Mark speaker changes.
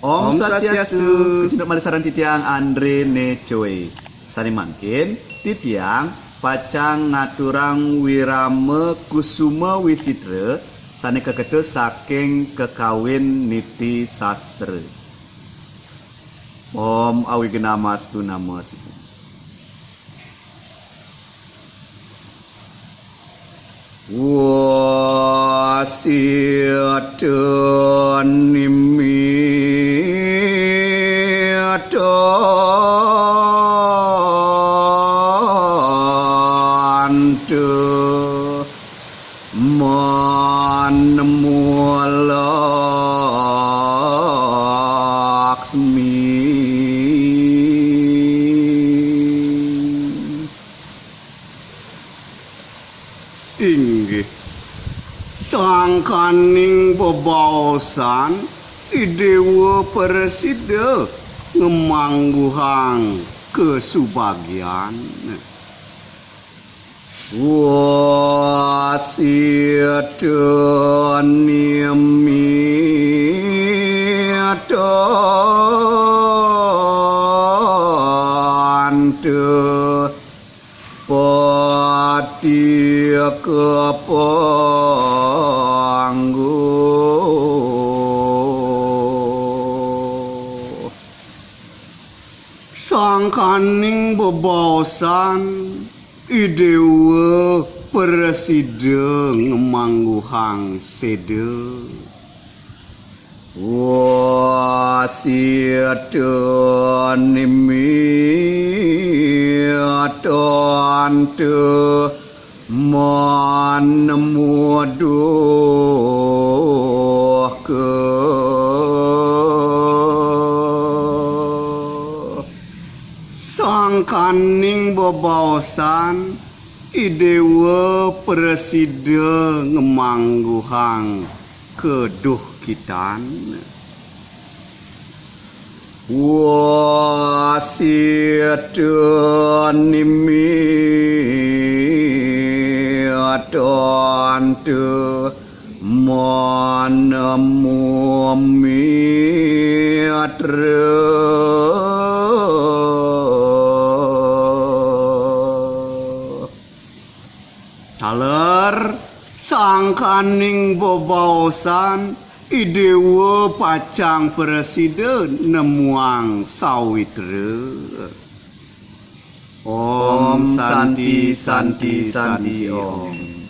Speaker 1: Om Swastiastu, Cinta Malisaran titiang Andre Necoe. Sani mangkin titiang pacang ngaturang wirame kusuma wisidre sani kekedo saking kekawin niti sastre. Om Awigamastu Namastu. Wasiatun nimiatantu manemulaksmi inggih sangkaning bebaosan Dewa Persida ngemangguhang kesubagian wasiatun nimiatantu patia kepanggu sangkaning bebaosan Dewa Persida ngemangguhang sede wasiatun nimiatantu manemuduh ke sangkaning bebaosan Dewa Persida ngemangguhang keduh kitan wasiatun nimiatantu manemumiatre taler sangkaning bebaosan Dewa Pacang Persida nemuang sawitra. Om Santi Santi Santi Om.